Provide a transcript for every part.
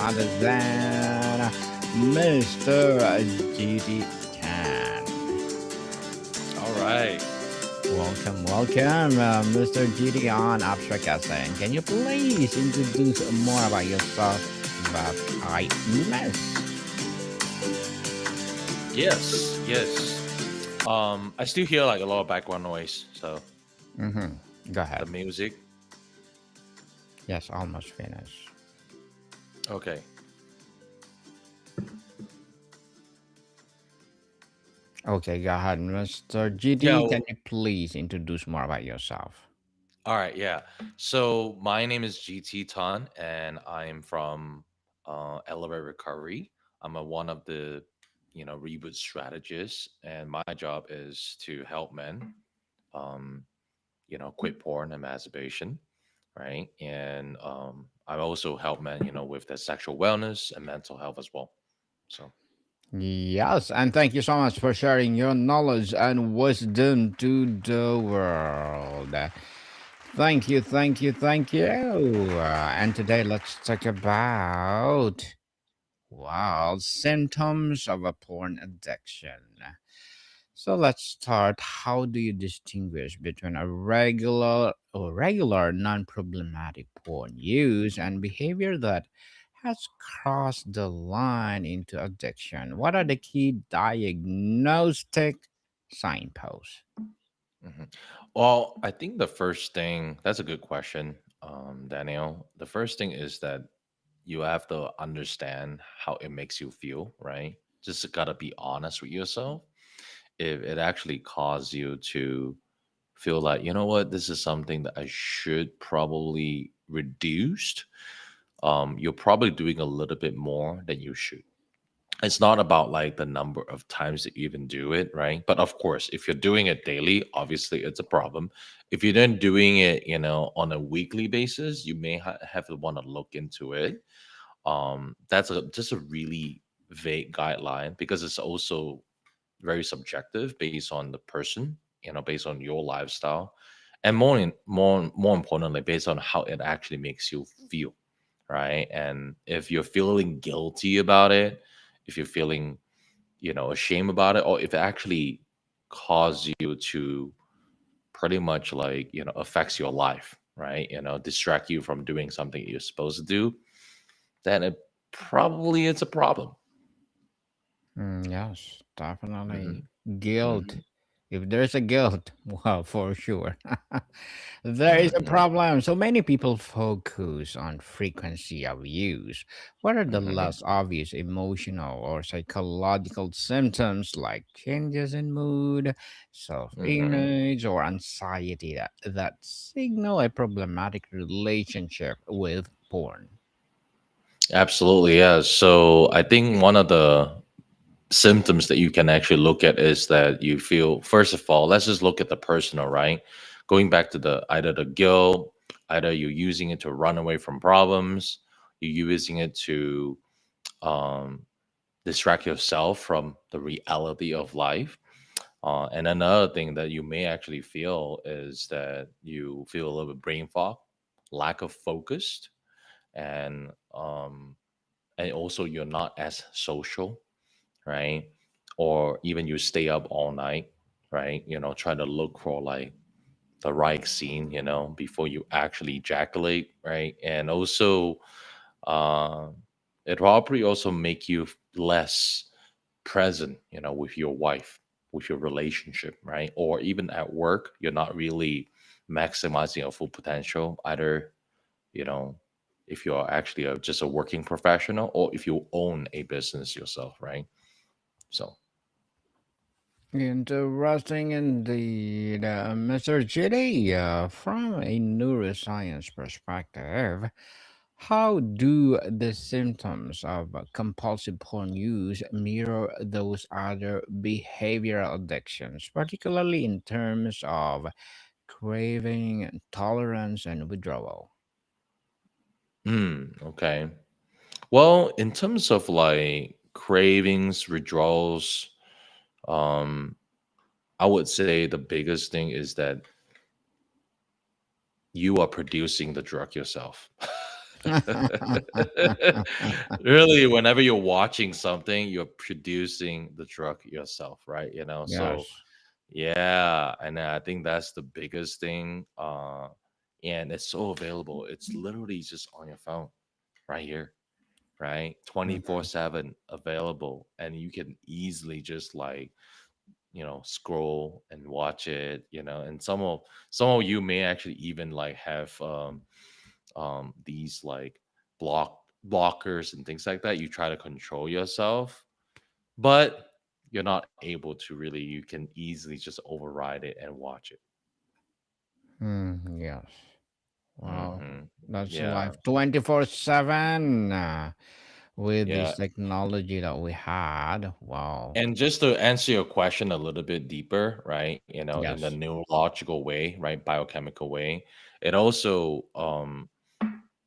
other than Mr. GD Tan. All right. Welcome, Mr. GD on Abstract Essay. And can you please introduce more about yourself that I missed? Yes. I still hear like a lot of background noise. So Mm-hmm. Go the ahead. music. Yes, almost finished. Okay. Okay, go ahead, Mr. Yeah. GD. Can you please introduce more about yourself? All right. Yeah. So my name is GT Tan, and I'm from Elevate Recovery. I'm one of the reboot strategists, and my job is to help men, um, quit porn and masturbation, right? And I also help men, with their sexual wellness and mental health as well. So. Yes, and thank you so much for sharing your knowledge and wisdom to the world. Thank you. And today let's talk about, well, symptoms of a porn addiction. So let's start. How do you distinguish between a regular non-problematic porn use and behavior that has crossed the line into addiction? What are the key diagnostic signposts? Mhm. Well, I think the first thing that's a good question, Daniel. The first thing is that you have to understand how it makes you feel, right? Just gotta be honest with yourself. If it actually caused you to feel like, you know what, this is something that I should probably reduce, you're probably doing a little bit more than you should. It's not about like the number of times that you even do it, right? But of course, if you're doing it daily, obviously it's a problem. If you're then doing it, on a weekly basis, you may have to want to look into it. That's just a really vague guideline because it's also very subjective based on the person, based on your lifestyle, and more importantly, based on how it actually makes you feel, right? And if you're feeling guilty about it, if you're feeling ashamed about it, or if it actually cause you to pretty much like affects your life, right, distract you from doing something you're supposed to do, then it probably it's a problem. Yes, definitely. Hmm. Guilt. Hmm. If there's a guilt, well, for sure. There is a Hmm. problem. So many people focus on frequency of use. What are the Hmm. less obvious emotional or psychological symptoms like changes in mood, self Hmm. image, or anxiety that signal a problematic relationship with porn? Absolutely, yeah. So I think one of the symptoms that you can actually look at is that you feel, first of all, let's just look at the personal, right? Going back to the either the guilt, either you're using it to run away from problems, you're using it to um, distract yourself from the reality of life. And another thing that you may actually feel is that you feel a little bit brain fog, lack of focus, and also you're not as social, right? Or even you stay up all night, right? Try to look for like the right scene, before you actually ejaculate, right? And also, uh, it probably also make you less present, with your wife, with your relationship, right? Or even at work, you're not really maximizing your full potential, either, you know, if you're actually just a working professional or if you own a business yourself, right? So. Interesting indeed, Mr. Chidi. From a neuroscience perspective, how do the symptoms of compulsive porn use mirror those other behavioral addictions, particularly in terms of craving, tolerance, and withdrawal? Okay. Well, in terms of like cravings, withdrawals, um, I would say the biggest thing is that you are producing the drug yourself. Really, whenever you're watching something, you're producing the drug yourself, right? So Yes. yeah, and I think that's the biggest thing. And it's so available. It's literally just on your phone right here, right? Mhm. 24/7 available. And you can easily just like, scroll and watch it, and some of you may actually even like have these like blockers and things like that. You try to control yourself, but you're not able to really. You can easily just override it and watch it. Yes. Wow. Hmm. That's Yeah, life 24/7 with this yeah. technology that we had. Wow. And just to answer your question a little bit deeper, right? In the Yes. neurological way, right, biochemical way, it also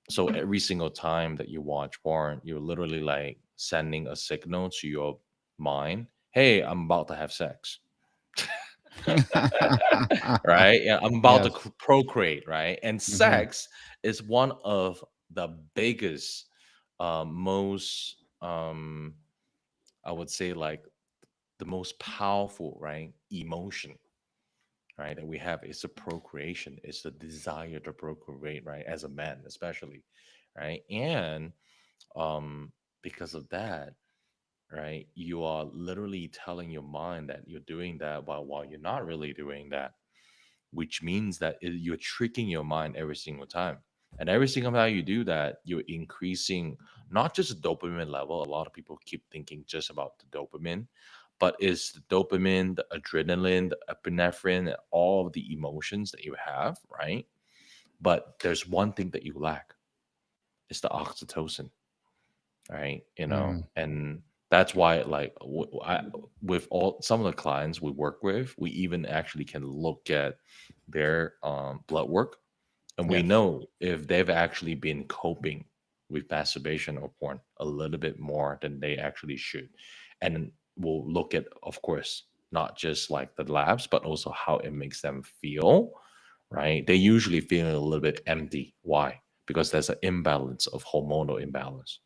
so every single time that you watch porn, you're literally like sending a signal to your mind, "Hey, I'm about to have sex." Right? Yeah, I'm about to Yes. procreate, right? And Hmm. sex is one of the biggest, most, I would say, like the most powerful, right, emotion, right, that we have is the procreation, is the desire to procreate, right, as a man, especially, right, and because of that, right, you are literally telling your mind that you're doing that while you're not really doing that, which means that you're tricking your mind every single time. And every single time you do that, you're increasing not just the dopamine level. A lot of people keep thinking just about the dopamine, but is the dopamine, the adrenaline, the epinephrine, and all of the emotions that you have, right? But there's one thing that you lack. It's the oxytocin, right? Mm. And that's why, like, with all some of the clients we work with, we even actually can look at their blood work, and we Yes. know if they've actually been coping with masturbation or porn a little bit more than they actually should. And we'll look at, of course, not just like the labs, but also how it makes them feel, right? They usually feel a little bit empty. Why? Because there's an imbalance of hormonal imbalance.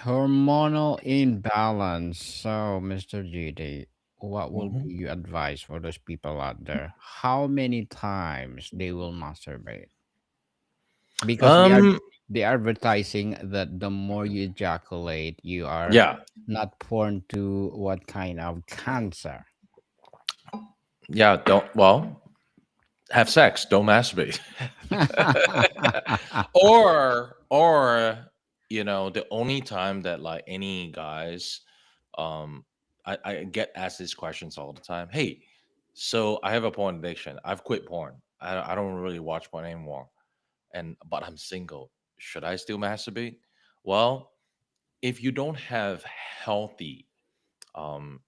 Hormonal imbalance. So, Mr. GD, what will Mhm. be your advice for those people out there? How many times they will masturbate? Because Um, they are advertising that the more you ejaculate, you are yeah, not prone to what kind of cancer. yeah, don't, well, have sex, don't masturbate. Or the only time that like any guys, um I get asked these questions all the time. Hey, so I have a porn addiction, I've quit porn, I don't really watch porn anymore, and but I'm single, should I still masturbate? Well, if you don't have healthy, um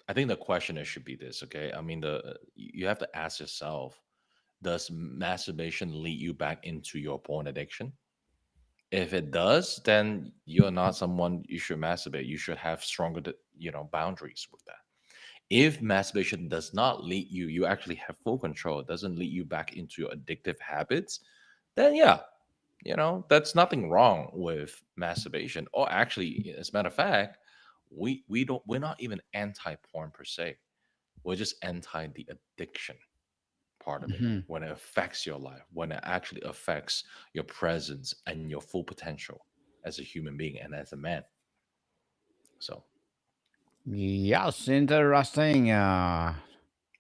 I think the question should be this, okay? I mean, you have to ask yourself, does masturbation lead you back into your porn addiction? If it does, then you're not someone you should masturbate. You should have stronger, boundaries with that. If masturbation does not lead you, you actually have full control. It doesn't lead you back into your addictive habits. Then yeah, that's nothing wrong with masturbation. Or actually, as a matter of fact, we're not even anti porn per se. We're just anti the addiction part of it, Mhm. when it affects your life, when it actually affects your presence and your full potential as a human being and as a man. So, Yes, interesting.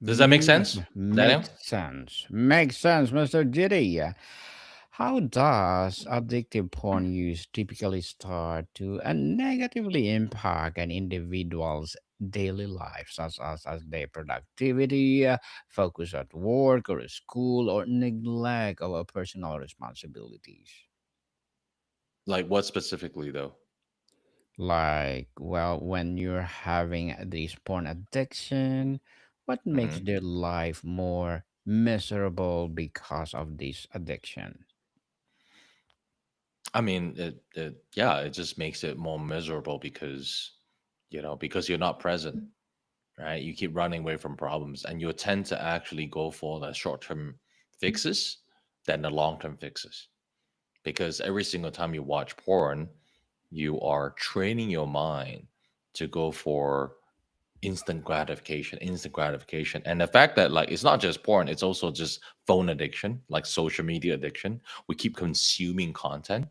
does that make Make, sense, Daniel? makes sense. Makes sense, Mr. Diddy. How does addictive porn use typically start to negatively impact an individual's daily life, such as their productivity, focus at work or school, or neglect of personal responsibilities? Like what specifically though? Like, well, when you're having this porn addiction, what makes Hmm. their life more miserable because of this addiction? I mean, yeah, it just makes it more miserable because, because you're not present, right? You keep running away from problems and you tend to actually go for the short term fixes than the long term fixes. because every single time you watch porn, you are training your mind to go for instant gratification. And the fact that like it's not just porn, it's also just phone addiction, like social media addiction. We keep consuming content.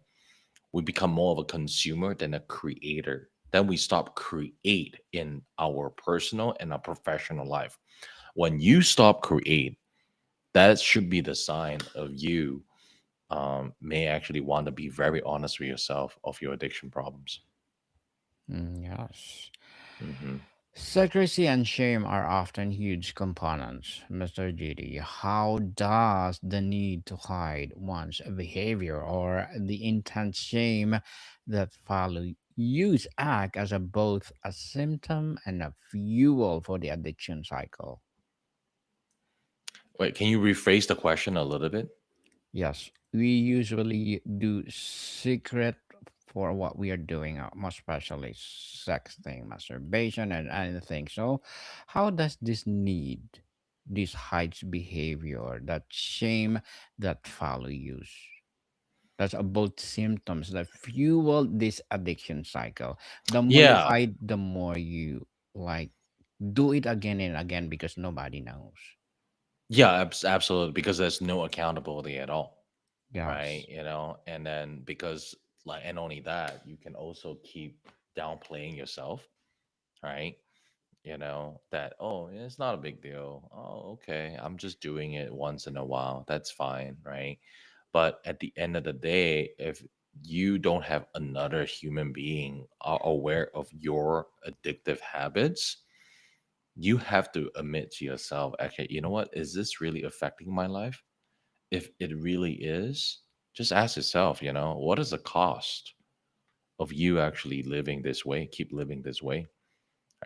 We become more of a consumer than a creator. Then we stop create in our personal and our professional life. When you stop create, that should be the sign of you may actually want to be very honest with yourself of your addiction problems. Yes. Hmm. Secrecy and shame are often huge components, Mr. GD. How does the need to hide one's behavior or the intense shame that follow use act as a both a symptom and a fuel for the addiction cycle? Wait, can you rephrase the question a little bit? Yes, we usually do secret for what we are doing, most especially sexting, masturbation, and anything. So, how does this need, this hides behavior, that shame that follow use? That's about symptoms that fuel this addiction cycle. The more you Yeah, hide, the more you like do it again and again because nobody knows. yeah, absolutely. Because there's no accountability at all, right? Yes. And then because like, and only that, you can also keep downplaying yourself, right? That, oh, yeah, it's not a big deal. Oh, okay, I'm just doing it once in a while. That's fine, right? But at the end of the day, if you don't have another human being aware of your addictive habits, you have to admit to yourself, okay, you know what? Is this really affecting my life? If it really is, just ask yourself, what is the cost of you actually living this way, keep living this way,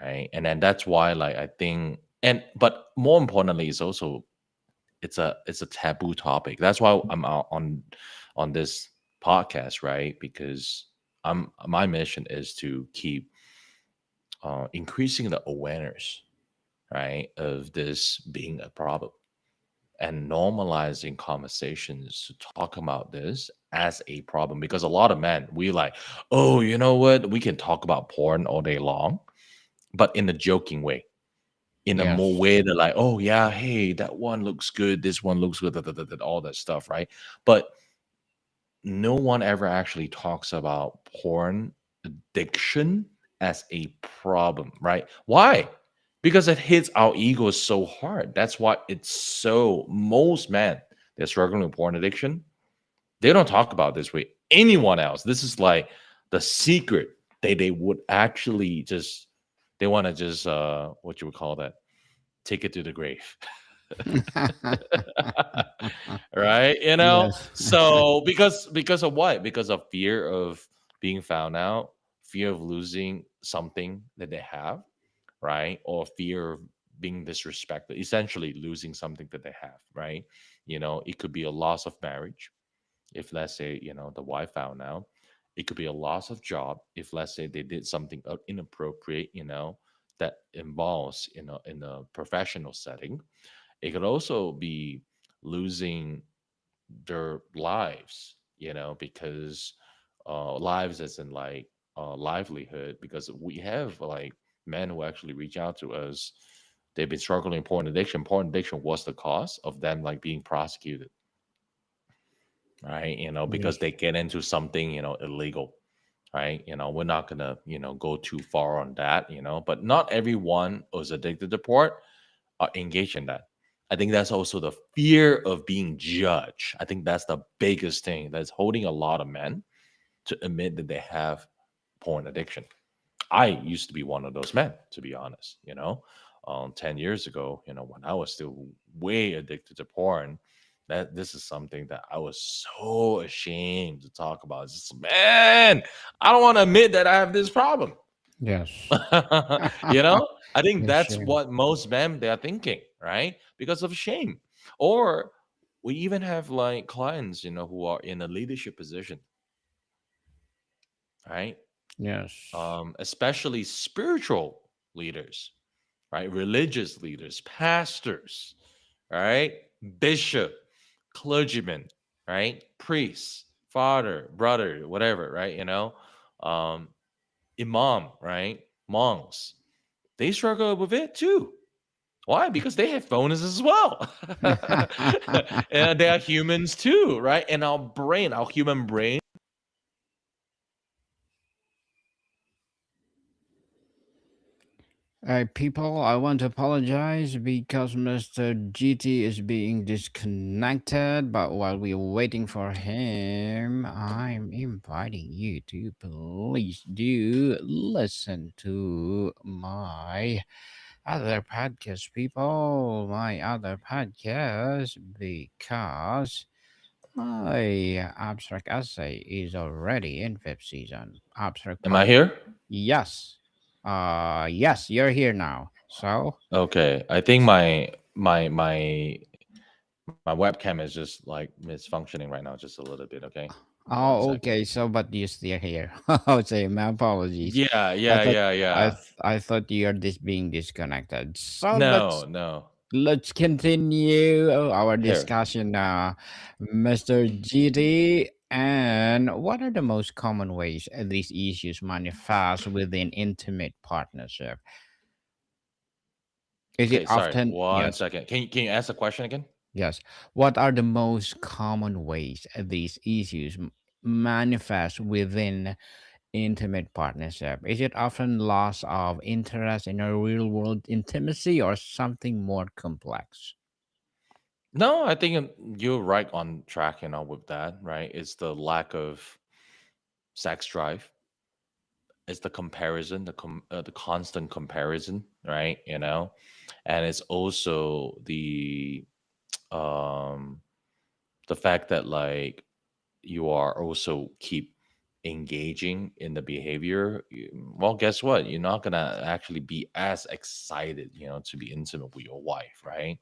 right? And then that's why, like, I think, and but more importantly, it's also it's a taboo topic. That's why I'm out on this podcast, right? Because my mission is to keep increasing the awareness, right, of this being a problem and normalizing conversations to talk about this as a problem. Because a lot of men, we like, oh, you know what, we can talk about porn all day long, but in a joking way, in a more Yes. way that like, oh yeah, hey, that one looks good, this one looks good, all that stuff, right? But no one ever actually talks about porn addiction as a problem, right? Why? Because it hits our egos so hard. That's why it's so, most men, they're struggling with porn addiction. They don't talk about this with anyone else. This is like the secret they would actually just, they want to just what you would call that, take it to the grave. Right, Yes. so because of what, because of fear of being found out, fear of losing something that they have, right, or fear of being disrespected, essentially losing something that they have, right? It could be a loss of marriage if, let's say, the wife found out. It could be a loss of job if, let's say, they did something inappropriate, that involves, in a professional setting. It could also be losing their lives, because lives as in like livelihood, because we have like men who actually reach out to us. They've been struggling with porn addiction. Porn addiction was the cause of them like being prosecuted, right? Yes. Because they get into something, illegal, right? We're not gonna, go too far on that, but not everyone who's addicted to porn are engaged in that. I think that's also the fear of being judged. I think that's the biggest thing that's holding a lot of men to admit that they have porn addiction. I used to be one of those men, to be honest. 10 years ago, when I was still way addicted to porn, that this is something that I was so ashamed to talk about. It's just, man, I don't want to admit that I have this problem. Yes. you know, I think Yes, that's shame. what most men they are thinking, right? Because of shame. Or we even have like clients, who are in a leadership position, right? Yes. Especially spiritual leaders, right? Religious leaders, pastors, right? Bishop, clergymen, right? Priests, father, brother, whatever, right? Um, imam, right? Monks, they struggle with it too. Why? Because they have bonuses as well. And they are humans too, right? And our brain, our human brain. People, I want to apologize because Mr. GT is being disconnected. But while we're waiting for him, I'm inviting you to please do listen to my other podcast, people. My other podcast, because my abstract essay is already in fifth season. Abstract Am I part. here? Yes. Yes, you're here now. So, Okay. I think my webcam is just like misfunctioning right now, just a little bit. Okay. One oh, second. okay. So, but you're still here. Oh, say my apologies. Yeah, I yeah, thought yeah, yeah. I thought you're being disconnected. So No, no. let's continue our Here. discussion now, Mr. GD. And what are the most common ways these issues manifest within intimate partnership? Is it Okay, sorry. often One yes? second. Can you ask the question again? Yes. What are the most common ways these issues manifest within intimate partnership? Is it often loss of interest in a real world intimacy or something more complex? No, I think you're right on track, with that, right? It's the lack of sex drive. It's the comparison, the constant comparison, right? And it's also um the fact that like you are also keep engaging in the behavior. Well, guess what? You're not gonna actually be as excited, to be intimate with your wife, right?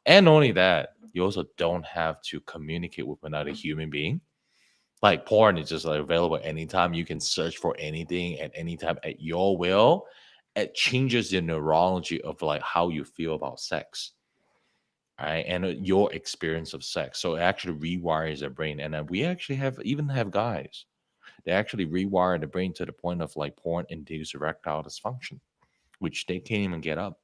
And only that, you also don't have to communicate with another human being. Like porn is just like available anytime. You can search for anything at any time at your will. It changes the neurology of like how you feel about sex, right? And your experience of sex. So it actually rewires the brain. And we actually have guys. They actually rewire the brain to the point of like porn induced erectile dysfunction, which they can't even get up,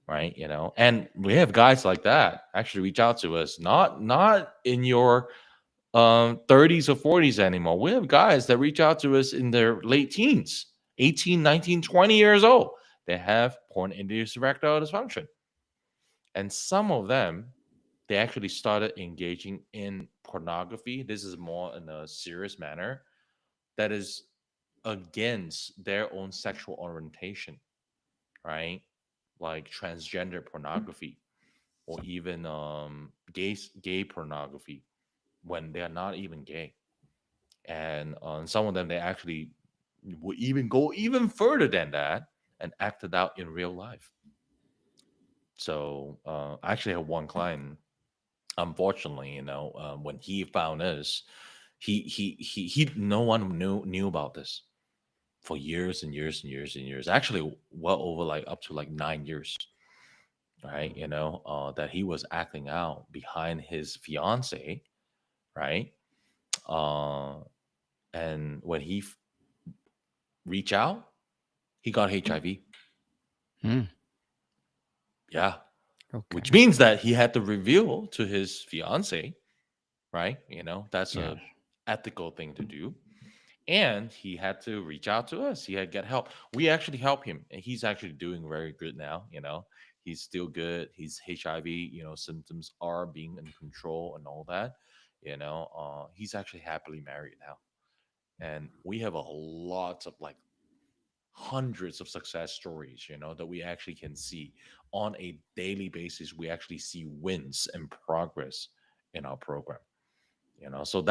right? And we have guys like that actually reach out to us, not in your 30s or 40s anymore. We have guys that reach out to us in their late teens, 18, 19, 20 years old. They have porn induced erectile dysfunction. And some of them, they actually started engaging in pornography. This is more in a serious manner that is against their own sexual orientation, right? Like transgender pornography or even gay pornography when they are not even gay. And some of them, they actually would even go even further than that and act it out in real life. So I actually have one client. Unfortunately, when he found us, he no one knew about this for years and years and years and years. Actually, well over like up to like 9 years, right? That he was acting out behind his fiance, right? Uh, and when he reached out, he got HIV. Hmm. Yeah, which Okay. means that he had to reveal to his fiance, right? That's Yes. a ethical thing to do. And he had to reach out to us. He had get help. We actually help him, and he's actually doing very good now. He's still good. His HIV, symptoms are being in control and all that. He's actually happily married now, and we have a lot of like hundreds of success stories, that we actually can see on a daily basis. We actually see wins and progress in our program. So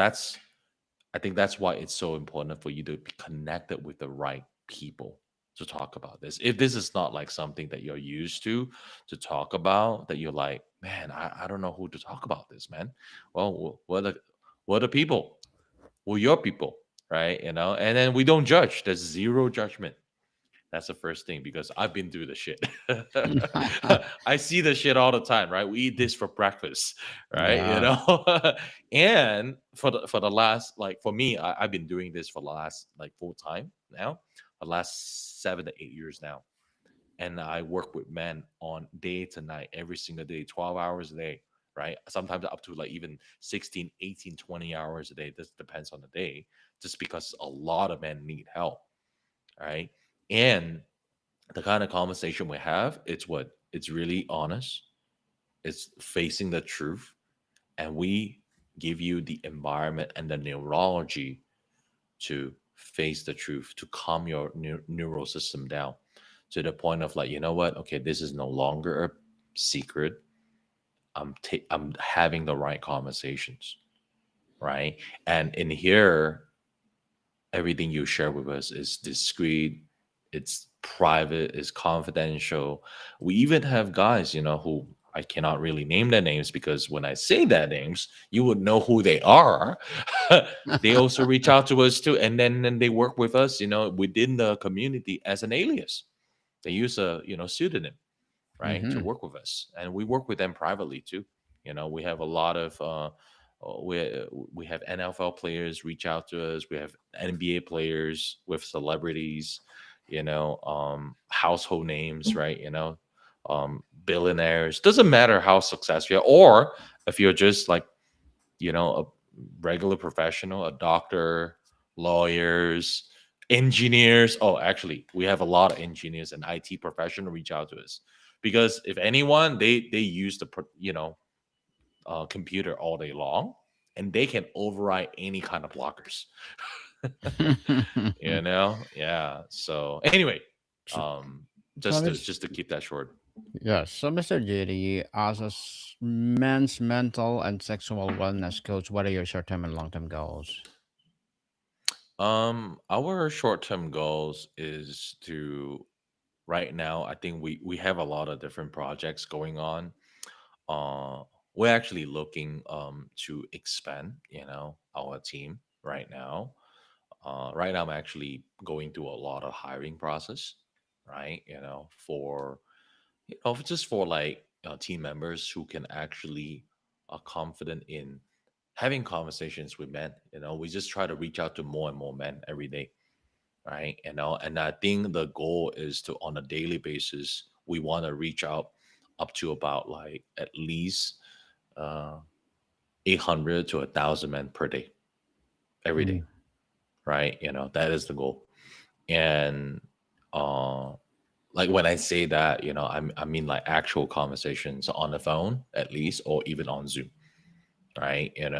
I think that's why it's so important for you to be connected with the right people to talk about this. If this is not like something that you're used to talk about, that you're like, man, I don't know who to talk about this, man. Well, what are people? Well, your people, right? And then we don't judge. There's zero judgment. That's the first thing because I've been through the shit. I see the shit all the time, right? We eat this for breakfast, right? You Yeah. know, and for the last like for me, I've been doing this for the last like full time now, the last 7 to 8 years now, and I work with men on day to night, every single day, 12 hours a day, right? Sometimes up to like even 16, 18, 20 hours a day. This depends on the day, just because a lot of men need help, right? And the kind of conversation we have, it's really honest, it's facing the truth, and we give you the environment and the neurology to face the truth, to calm your neural system down to the point of like, you know what? Okay, this is no longer a secret. I'm having the right conversations, right? And in here, everything you share with us is discreet, it's private, it's confidential. We even have guys, who I cannot really name their names because when I say their names, you would know who they are. They also reach out to us too, and then they work with us, within the community as an alias. They use a pseudonym, right, to Mm-hmm. work with us, and we work with them privately too. We have a lot of we have NFL players reach out to us. We have NBA players with celebrities, household names, right? Billionaires. Doesn't matter how successful you are, or if you're just like a regular professional, a doctor, lawyers, engineers. Oh, actually, we have a lot of engineers and IT professional reach out to us because if anyone, they use the computer all day long, and they can override any kind of blockers. Yeah. So anyway, so, um, so, just to Miss- just to keep that short. yes, so Mr. JD, as a men's mental and sexual wellness coach, what are your short-term and long-term goals? Our short-term goals is to right now. I think we have a lot of different projects going on. Uh, we're actually looking to expand, our team right now. Right now, I'm actually going through a lot of hiring process, right? For just for like team members who can actually are confident in having conversations with men. We just try to reach out to more and more men every day, right? And I think the goal is to on a daily basis we want to reach out up to about like at least uh 800 to 1,000 men per day every day, Mm. right? That is the goal. And uh like when I say that, I mean like actual conversations on the phone at least, or even on Zoom, right? And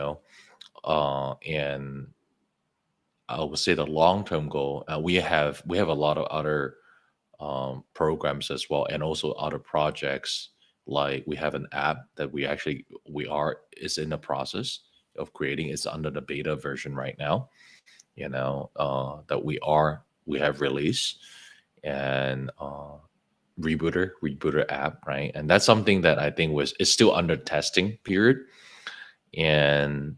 I would say the long term goal, we have a lot of other programs as well, and also other projects. Like we have an app that we are is in the process of creating. It's under the beta version right now. That we have released, and rebooter app, right? And that's something that I think was is still under testing period, and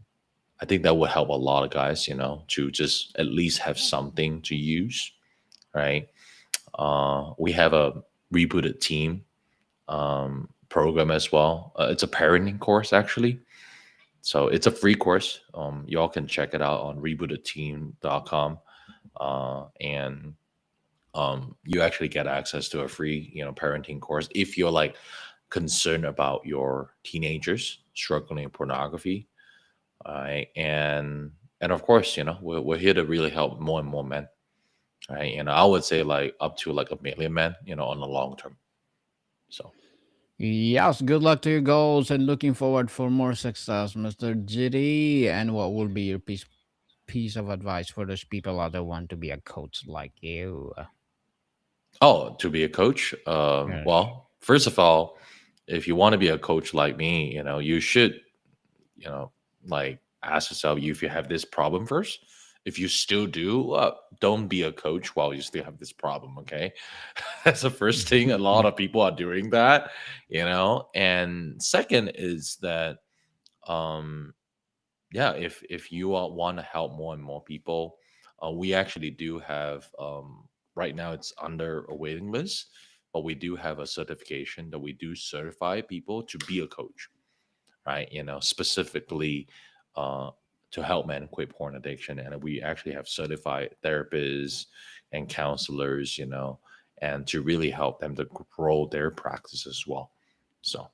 I think that would help a lot of guys, to just at least have something to use, right? We have a rebooted team program as well. It's a parenting course actually. So it's a free course. Y'all can check it out on rebootedteam.com. And you actually get access to a free, parenting course if you're like concerned about your teenagers struggling with pornography. And of course, we're here to really help more and more men, right? And I would say like up to like 1 million men, on the long term. So Yes, good luck to your goals and looking forward for more success, Mr. JD. And what will be your piece of advice for those people out there want to be a coach like you? oh, to be a coach, Yes. well, first of all, if you want to be a coach like me, you should, you know, like ask yourself if you have this problem first. If you still do, don't be a coach while you still have this problem. Okay, that's the first thing. A lot of people are doing that, And second is that, um, yeah, if you want to help more and more people, we actually do have right now it's under a waiting list, but we do have a certification that we do certify people to be a coach, right? Specifically uh, to help men quit porn addiction. And we actually have certified therapists and counselors, and to really help them to grow their practice as well. So,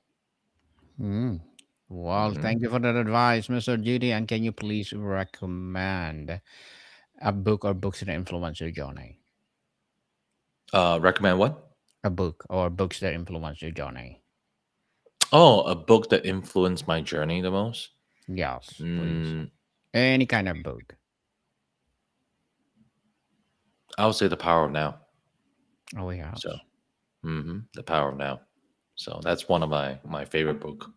Mm. Well, mhm. thank you for that advice, Mr. Judy. And can you please recommend a book or books that influence your journey? Recommend what? A book or books that influence your journey? Oh, a book that influenced my journey the most. Yes, please. Mm, Any kind of book. I would say The Power of Now. Oh, So, yes. The Power of Now. So that's one of my favorite book.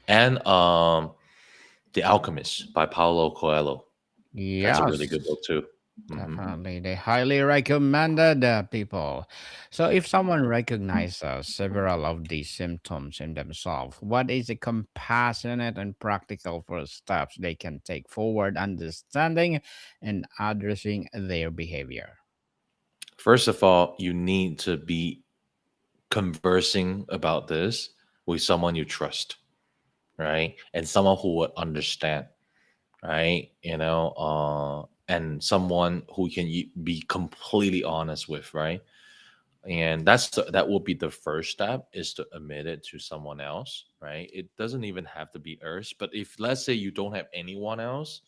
And The Alchemist by Paulo Coelho. That's a really good Yes. book too. Hmm. Definitely. They highly recommended people. So if someone recognizes several of these symptoms in themselves, what is the compassionate and practical first steps they can take forward understanding and addressing their behavior? First of all, you need to be conversing about this with someone you trust, right? And someone who would understand, right? And someone who can be completely honest with, right? And that will be the first step, is to admit it to someone else, right? It doesn't even have to be us, but if, let's say, you don't have anyone else,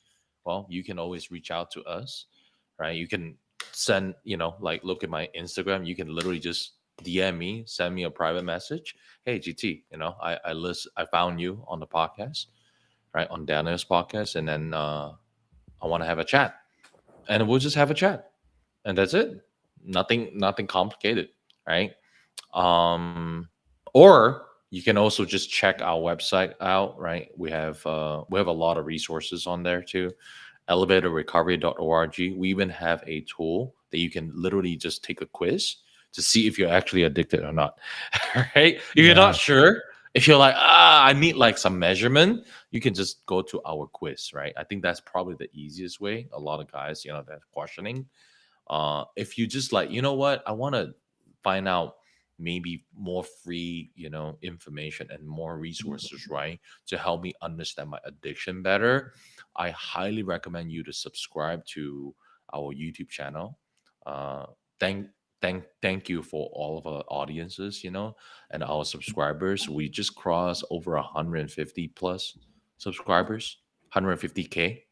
well, you can always reach out to us, right? You can send, like, look at my Instagram. You can literally just DM me, send me a private message. Hey, GT, I found you on the podcast, right, on Daniel's podcast, and then I want to have a chat, and we'll just have a chat, and that's it. Nothing complicated, right? um or you can also just check our website out, right? We have a lot of resources on there too. Elevatorrecovery.org. We even have a tool that you can literally just take a quiz to see if you're actually addicted or not. Right? If you're not Yes. sure, if you're like, I need like some measurement, you can just go to our quiz, right? I think that's probably the easiest way. A lot of guys, they're questioning. If you just like, what, I want to find out maybe more free, information and more resources, right, to help me understand my addiction better, I highly recommend you to subscribe to our YouTube channel. uh thank thank you for all of our audiences, and our subscribers. We just crossed over 150 plus subscribers, 150K,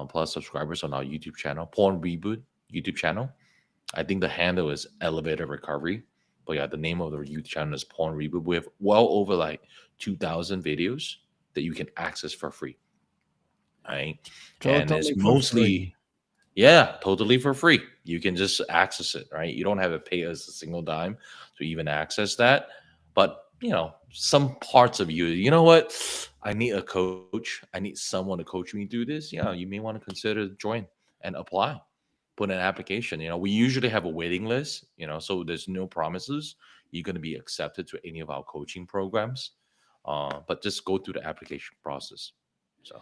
plus subscribers on our YouTube channel, Porn Reboot YouTube channel. I think the handle is Elevator Recovery. But yeah, the name of the YouTube channel is Porn Reboot. We have well over like 2,000 videos that you can access for free. Right. And it's Totally for free. mostly, yeah, totally for free. You can just access it, right? You don't have to pay us a single dime to even access that. But, some parts of you, you know what? I need a coach. I need someone to coach me do this. Yeah, you may want to consider join and apply. Put an application. We usually have a waiting list, so there's no promises you're going to be accepted to any of our coaching programs. But just go through the application process. So,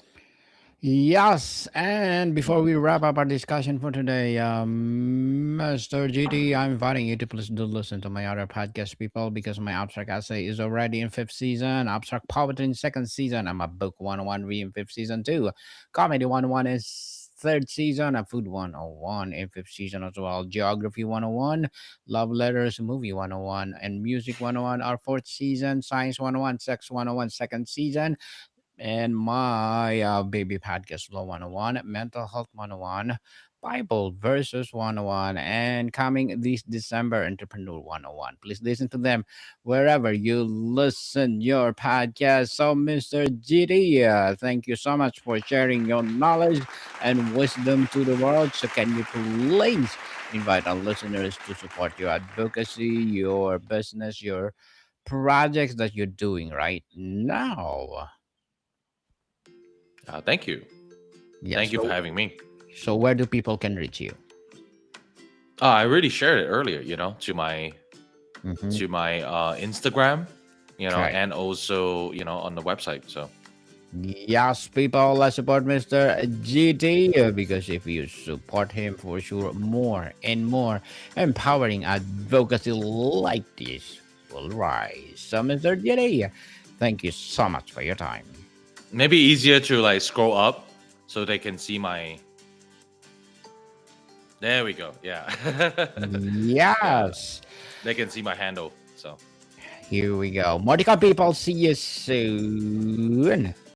Yes, and before we wrap up our discussion for today, Mr. GT, I'm inviting you to please do listen to my other podcast, people, because my Abstract Essay is already in fifth season, Abstract Poetry in second season, and my Book 101 re in fifth season too. Comedy 101 is third season, and Food 101 in fifth season as well. Geography 101, Love Letters, Movie 101, and Music 101 are fourth season. Science 101, Sex 101 second season, and my baby podcast flow 101, mental health 101, Bible verses 101, and coming this December entrepreneur 101. Please listen to them wherever you listen your podcast. So Mr. GD, thank you so much for sharing your knowledge and wisdom to the world. So can you please invite our listeners to support your advocacy, your business, your projects that you're doing right now? thank you. Yes. Thank you for So, having me. where do people can reach you? I already shared it earlier, Mm-hmm. to my Instagram, Correct. and also, on the website. So, Yes, people, let's support Mr. GT because if you support him, for sure, more and more empowering advocacy like this will rise. So, Mr. GT, thank you so much for your time. Maybe easier to like scroll up so they can see my. There we go. Yeah. Yeah. Yes, They can see my handle. So. here we go. Mordecai people, see you soon.